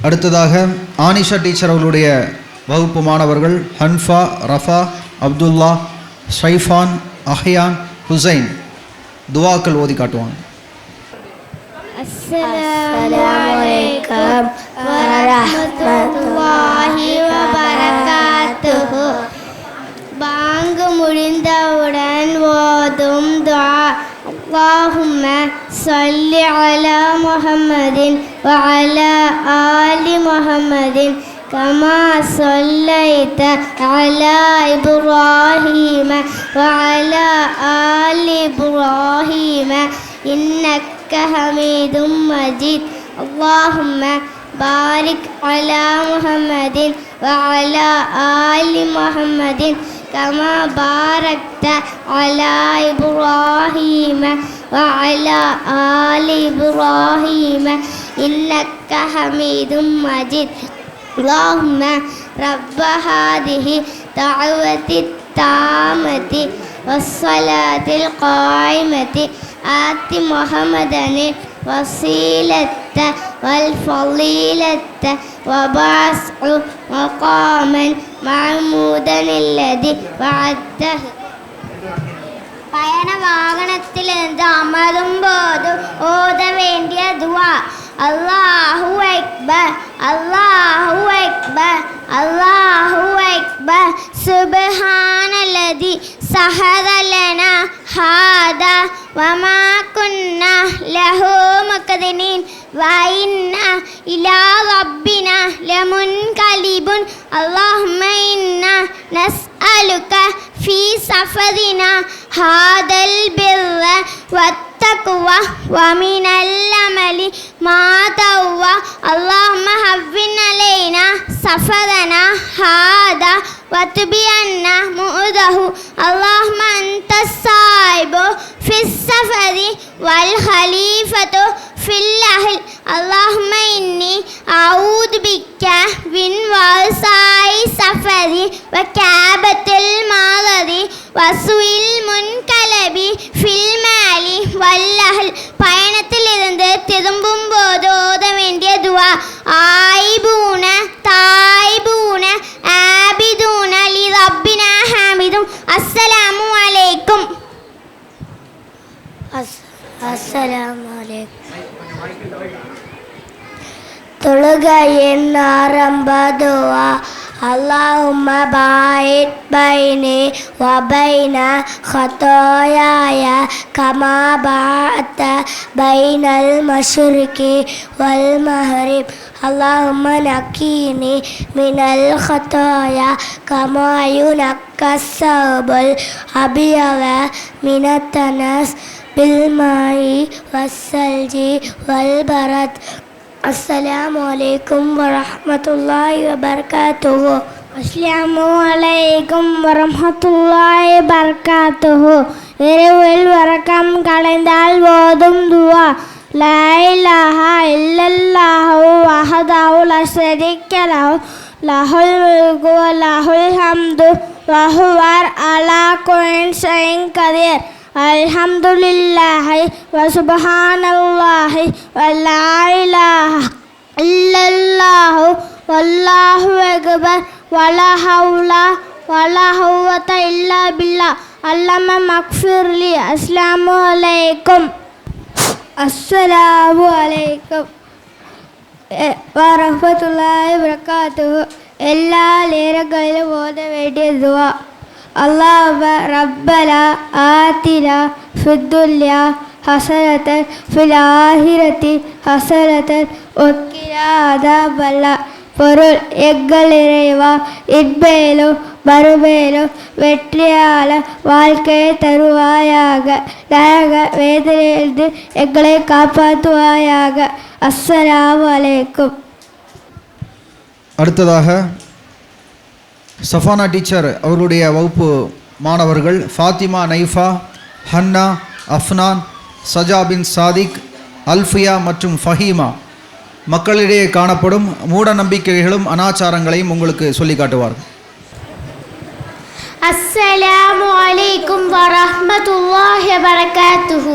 அடுத்ததாக ஆனிஷா டீச்சர் அவர்களுடைய வகுப்பு மாணவர்கள் ஹன்ஃபா, ரஃபா, அப்துல்லா, ஷைஃபான், அஹ்யான், ஹுசைன் துவாக்கள் ஓதி காட்டுவாங்க. அஸ்ஸலாமு அலைக்கும் வரஹ்மத்துல்லாஹி வபரகாத்துஹு. பாங்கு முடிந்தவுடன் ஓதும் துஆ. அல்லாஹும்ம ஸல்லி அலா முஹம்மதின் வ அலா ஆலி முஹம்மதின் கமா ஸல்லைத அலா இப்ராஹீம வ அலா ஆலி இப்ராஹீம இன்னக்க ஹமீதும் மஜீத். அல்லாஹும்ம பாரிக் அலா முஹம்மதின் வ அலா ஆலி முஹம்மதின் கமா பாரக்த அலா இப்ராஹீம வ அலா ஆலி இப்ராஹீம இன்னக்க ஹமீதும் மஜீத். اللهم رب هذه دعوة التامة والصلاة القائمة آت محمدا الوسيلة والفضيلة وبعثه مقاما محمودا الذي وعدته. பயண வாகனத்திலிருந்து அமரும் போது ஓத வேண்டிய துவா. அல்லாஹு அக்பர், அல்லாஹு அக்பர், அல்லாஹு அக்பர். சுப்ஹானல்லதி சஹர லனா ஹாதா வமா குன்னா லஹு முக்ரினீன் வ இன்னா இலா ரப்பினா லமுன்கலிபுன். அல்லாஹும்ம இன்னா நஸ்அலுக ஃபீ சஃபரினா ஹாதல் பிர்ர வத்தக்வா வ மினல் அமலி மா தவ்வா. அல்லாஹும்ம ஹவ்வின் அலைனா சஃபரனா ஹாதா வத்பி அன்னா முஅதஹு. அல்லாஹும்ம அன்தஸ் சாயிபு ஃபிஸ் சஃபரி வல் ஹலீஃபத்து ஃபில் அஹ்ல். அல்லாஹும்ம இன்னி அஊது பிக்க மின் வஸாஇ சஃபரி வ கஅபத்தில் மாலதி வசுஇல் முன்கலபி ஃபில் மாலி வல் அஹ்ல். பயணத்தில் இருந்து திரும்பும் போது ஓத வேண்டிய துவா. ஆயிபூன தாயிபூன ஆபிதூன லி ரப்பினா ஹாமிதும். அஸ்ஸலாமு அலைக்கும். அஸ்ஸலாமு அலைக்கும். தொழுகையின் ஆரம்ப துவா. அல்லாஹும்ம பாயித் பைனி வ பைன ஹதாயாய கமா பஅத்த பைனல் மஷ்ரிகி வல் மஹ்ரிப். அல்லாஹும்ம நக்கீனி மினல் ஹதாயா கமா யுனக்கஸ் ஸௌபுல் அபியத மினத் தனஸ் பில் மாஇ வஸ்ஸல்ஜி வல் பரத். அஸ்ஸலாமு அலைக்கும் வரஹ்மத்துல்லாஹி வபரகாத்துஹு. அஸ்ஸலாமு அலைக்கும் வரஹ்மத்துல்லாஹி வபரகாத்துஹு. இரவில் வரக்கம் கலைந்தால் ஓதும் துவா. லா இலாஹா இல்லல்லாஹு வஹ்தஹு லா ஷரீக்க லஹு லஹுல் முல்கு வ லஹுல் ஹம்து வ ஹுவ அலா குல்லி ஷைஇன் கதீர். அல்ஹம்துலில்லாஹி வ சுப்ஹானல்லாஹி வ லா இலாஹா இல்லல்லாஹு வல்லாஹு அக்பர் வ லா ஹவ்ல வ லா குவத இல்லா பில்லாஹ். அல்லம்ம மக்ஃபிர்லி. அஸ்ஸலாமு அலைக்கும். அஸ்ஸலாமு அலைக்கும் வரஹ்மத்துல்லாஹி வபரகாத்துஹு. எல்லா நேரங்களிலும் ஓத வேண்டிய துவா. اللهم ربنا آتنا في الدنيا حسنة في الآخرة حسنة وقنا عذاب النار. பொருள். எங்கள் இறைவா, இன்மேலும் மறுமேலும் வெற்றியாள வாழ்க்கையை தருவாயாக. நரக வேதனையிலிருந்து எங்களை காப்பாற்றுவாயாக. அஸ்ஸலாமு அலைக்கும். அடுத்ததாக சஃபானா டீச்சர் அவர்களுடைய வகுப்பு மாணவர்கள் ஃபாத்திமா, நைஃபா, ஹன்னா, அஃப்னான், சஜா பின் சாதிக், அல்ஃபியா மற்றும் ஃபஹீமா மக்களிடையே காணப்படும் மூட நம்பிக்கைகளும் அனாச்சாரங்களையும் உங்களுக்கு சொல்லி காட்டுவார்கள். அஸ்ஸலாமு அலைக்கும் வரஹ்மத்துல்லாஹி வபரகாத்துஹு.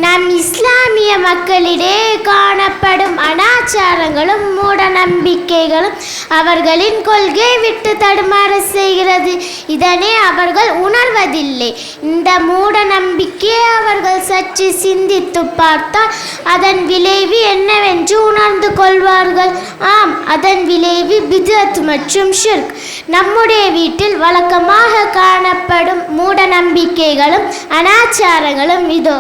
நம் இஸ்லாமிய மக்களிடையே காணப்படும் அனாச்சாரங்களும் மூட நம்பிக்கைகளும் அவர்களின் கொள்கையை விட்டு தடுமாற செய்கிறது. இதனை அவர்கள் உணர்வதில்லை. இந்த மூட நம்பிக்கையை அவர்கள் சற்று சிந்தித்து பார்த்தால் அதன் விளைவு என்னவென்று உணர்ந்து கொள்வார்கள். ஆம், அதன் விளைவு பித்அத் மற்றும் ஷிர்க். நம்முடைய வீட்டில் வழக்கமாக காணப்படும் மூட நம்பிக்கைகளும் அனாச்சாரங்களும் இதோ.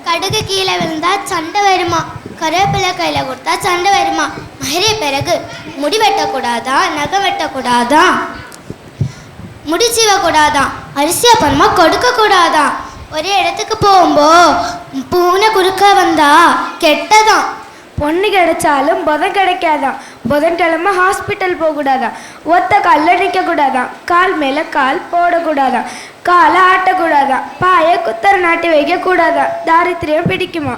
கடுகு கீழே விழுந்தா சண்டை வருமா, கருவேப்பிலை கையில் கொடுத்தா சண்டை வருமா, மகிழ பிறகு முடி வெட்டக்கூடாதா, நகம் வெட்டக்கூடாதா, முடிச்சிவக்கூடாதான், அரிசி அப்பறமா கொடுக்கக்கூடாதான், ஒரே இடத்துக்கு போகும்போ பூனை குறுக்க வந்தா கெட்டதான், பொண்ணு கிடைச்சாலும் புதன் கிடைக்காதான், புதன்கிழமை ஹாஸ்பிட்டல் போகக்கூடாதான், ஒத்த காலில் நிற்கக்கூடாதான், கால் மேலே கால் போடக்கூடாதான், காலை ஆட்டக்கூடாதான், பாயை குத்தர நாட்டி வைக்கக்கூடாதான், தாரித்திரியம் பிடிக்குமா.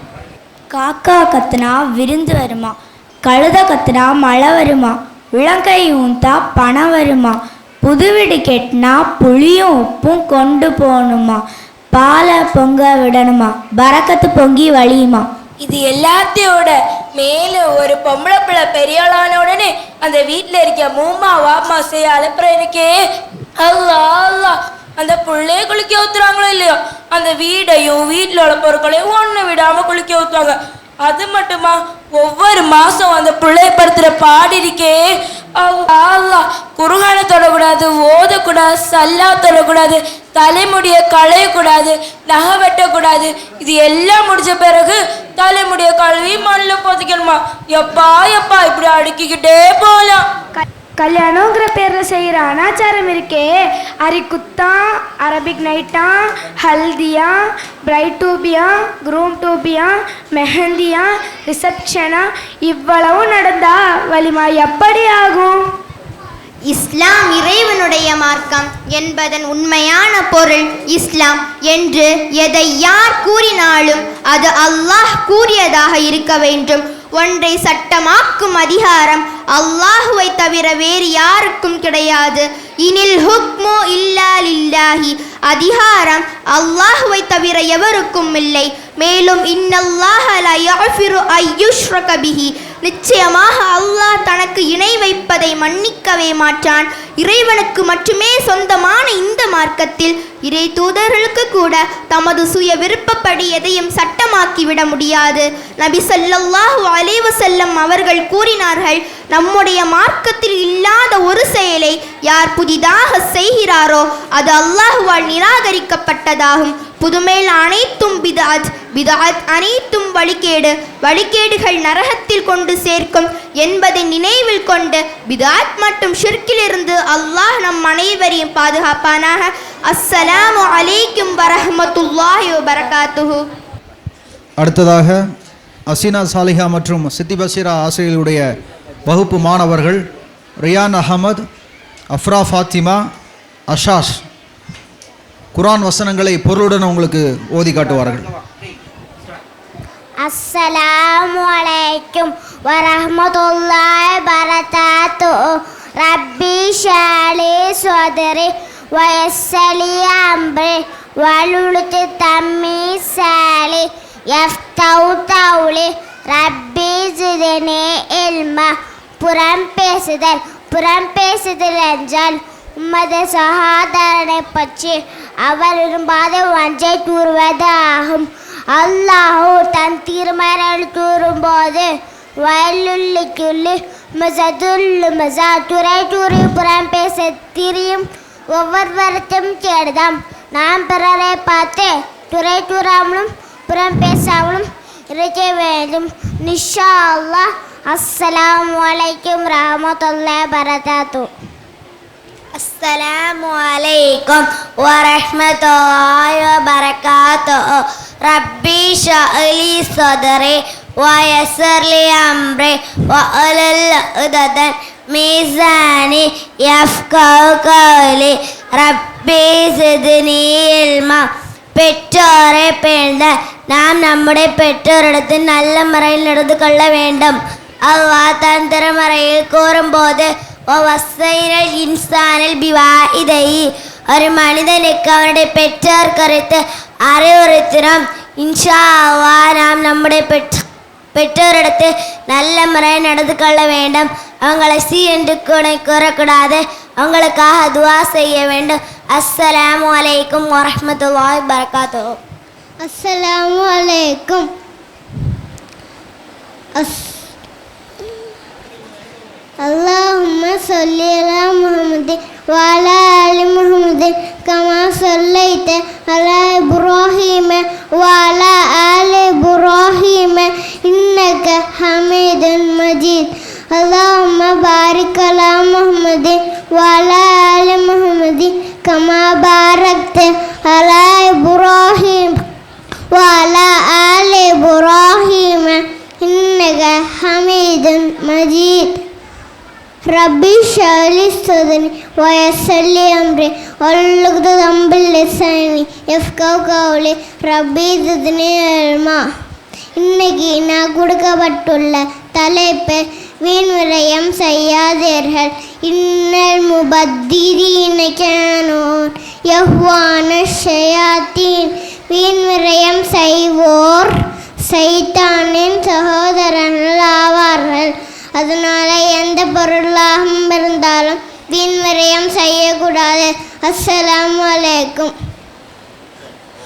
காக்கா கத்துனா விருந்து வருமா, கழுத கத்துனா மழை வருமா, உளங்கை ஊந்தா பணம் வருமா, புது வீடு கெட்டினா புளியும் உப்பும் கொண்டு போகணுமா, பாலை பொங்க விடணுமா, பறக்கத்து பொங்கி வழியுமா. இது எல்லாத்தையோட மேலும் ஒரு பொம்பளை பிள்ளை பெரியாளான உடனே அந்த வீட்டில் இருக்க மூமா வாமா செய்ய அனுப்புற எனக்கே அல்லா அல்லா. அந்த பிள்ளைய குளிக்க ஊத்துறாங்களோ இல்லையோ, அந்த வீடையும் வீட்டில் உள்ள பொருட்களையும் ஒன்று விடாமல் குளிக்க ஊற்றுவாங்க. அது மட்டுமா, ஒவ்வொரு மாதம் அந்த பிள்ளைய படுத்துகிற பாடி இருக்கே அல்லா அல்லா. குருகானை தொடக்கூடாது, ஓதக்கூடாது, சல்லா தொடக்கூடாது, தலைமுடியை களையக்கூடாது, நகை வெட்டக்கூடாது. இது எல்லாம் முடிஞ்ச பிறகு தலைமுடிய கழுவி மண்ணில் போதிக்கணுமா. எப்பா எப்பா இப்படி அடுக்கிக்கிட்டே போகலாம். கல்யாணங்கிற பேரில் செய்கிற அனாச்சாரம் இருக்கே, அரிக்குத்தா, அரபிக் நைட்டா, ஹல்தியா, பிரைட் டூபியா, க்ரூம் டூபியா, மெஹந்தியா, ரிசப்ஷனா, இவ்வளவு நடந்தா வலிமா எப்படி ஆகும்? இஸ்லாம் இறைவனுடைய மார்க்கம் என்பதன் உண்மையான பொருள் இஸ்லாம் என்று எதை யார் கூறினாலும் அது அல்லாஹ் கூறியதாக இருக்க வேண்டும். ஒன்றை சட்டமாக்கும் அதிகாரம் அல்லாஹுவை தவிர வேறு யாருக்கும் கிடையாது. இனில் ஹுக்மு இல்லா லில்லாஹி, அதிகாரம் அல்லாஹுவை தவிர எவருக்கும் இல்லை. மேலும் இன்னல்லாஹ லா யஃபிரு அய்யுஷ்ரக பிஹி, நிச்சயமாக அல்லாஹ் தனக்கு இணை வைப்பதை மன்னிக்கவே மாட்டான். இறைவனுக்கு மட்டுமே சொந்தமான இந்த மார்க்கத்தில் இறை தூதர்களுக்கு கூட தமது சுய விருப்பப்படி எதையும் சட்டமாக்கிவிட முடியாது. நபி ஸல்லல்லாஹு அலைஹி வஸல்லம் அவர்கள் கூறினார்கள், நம்முடைய மார்க்கத்தில் இல்லாத ஒரு செயலை யார் புதிதாக செய்கிறாரோ அது அல்லாஹுவால் நிராகரிக்கப்பட்டதாகும். புதுமையில் அனைத்தும் பிதஅத், பிதஅத் அனைத்தும் வழிகேடு, வழிகேடுகள் நரகத்தில் கொண்டு சேர்க்கும் என்பதை நினைவில் கொண்டு பிதஅத் மற்றும் ஷிர்கிலிருந்து அல்லாஹ் நம் அனைவரையும் பாதுகாப்பானாக. அஸ்ஸலாமு அலைக்கும் வரஹ்மத்துல்லாஹி வபரகாத்துஹு. அடுத்ததாக அசீனா சாலிஹா மற்றும் சித்தி பசீரா ஆசிரியர்களுடைய வகுப்பு மாணவர்கள் ரியான் அகமது, அஃப்ரா ஃபாத்திமா, அஷாஷ் குர்ஆன் வசனங்களை பொருளுடன் உங்களுக்கு ஓதி காட்டுவார்கள். அஸ்ஸலாமு அலைக்கும் வரஹ்மத்துல்லாஹி வபரகாத்துஹு. ரப்பி ஷாலி ஸத்ரி வயஸ்ஸலி அம்ரி வலுலுத் தம்மி சாலி யஃப்தவு தௌலி ரப்பி ஜித்னி இல்மா. புறம் பேசுதல் என்றால் உமது சகோதரனை பற்றி அவர் விரும்பாத ஒன்றை கூறுவது ஆகும். அல்லாஹு தன் திருமறையில் கூறும்போது வயலுள்ளிக்குள்ளி மிசதுல்லு மிசா, துறை தூரி புறம் பேச திரியும் ஒவ்வொருவருக்கும் கேடுதாம். நாம் பிறரை பார்த்து துறை தூராமலும் புறம் பேசாமலும் இருக்க வேண்டும். இன்ஷா அல்லாஹ். அஸ்ஸலாமு அலைக்கும் வரஹ்மத்துல்லாஹி வபரகாத்துஹு. அஸ்ஸலாமு அலைக்கும் வரஹ்மத்துல்லாஹி வபரகாத்துஹு. ரப்பி ஷ்ரஹ்லி ஸத்ரி வயஸ்ஸிர்லி அம்ரி வஹ்லுல் உக்ததன் மீசானி யஃப்கஹு கௌலி ரப்பி ஸித்னி இல்மா. பெற்றோரை பேழ்ந்த நாம் நம்முடைய பெற்றோரிடத்தில் நல்ல முறையில் நடந்து கொள்ள வேண்டும். அல்லாஹ் தன் திருமறையில் கூறும்போது இன்சானில் பிவாஇதைஹி, ஒரு மனிதனுக்கு அவனுடைய பெற்றோர் குறித்து அறிவுறுத்தினோம். இன்ஷா அல்லாஹ் நாம் நம்முடைய நம்முடைய பெற்றோரிடத்து நல்ல முறை நடந்து கொள்ள வேண்டும். அவங்களை என்று கூறக்கூடாது. அவங்களுக்காக துவா செய்ய வேண்டும். அஸ்ஸலாமு அலைக்கும் வரஹ்மத்துல்லாஹி வபரகாத்துஹு. அஸ்ஸலாமு அலைக்கும். அல்லாஹும்ம ஸல்லி அலா முஹம்மதின் வ அலா ஆலி முஹம்மதின் கமா ஸல்லைத அலா இப்ராஹீம வ அலா ஆலி இப்ராஹீம இன்னக ஹமீதுன் மஜீத். அல்லாஹும்ம பாரிக் அலா முஹம்மதின் வ அலா ஆலி முஹம்மதின் கமா பாரக்த அலா இப்ராஹீம் வ அலா ஆலி இப்ராஹீம இன்னக ஹமீதுன் மஜீத். ரப்பி ஷ்ரஹ் லி ஸத்ரி வ யஸ்ஸிர் லி அம்ரி வஹ்லுல் உக்ததம் மின் லிசானி யஃப்கஹு கௌலி. ரப்பி ஸித்னி இல்மா. இன்னைக்கு நான் கொடுக்கப்பட்டுள்ள தலைப்பு வீண் விரயம் செய்யாதீர்கள். இன்னல் முபத்திரீன கானூ யஹ்வான ஷயாத்தீன். வீண் விரயம் செய்வோர் சைத்தானின் சகோதரர்கள் ஆவார்கள். அதனால எந்த பொருளாகவும் இருந்தாலும் வீண் விரயம் செய்யக்கூடாது. அஸ்ஸலாமு அலைக்கும்.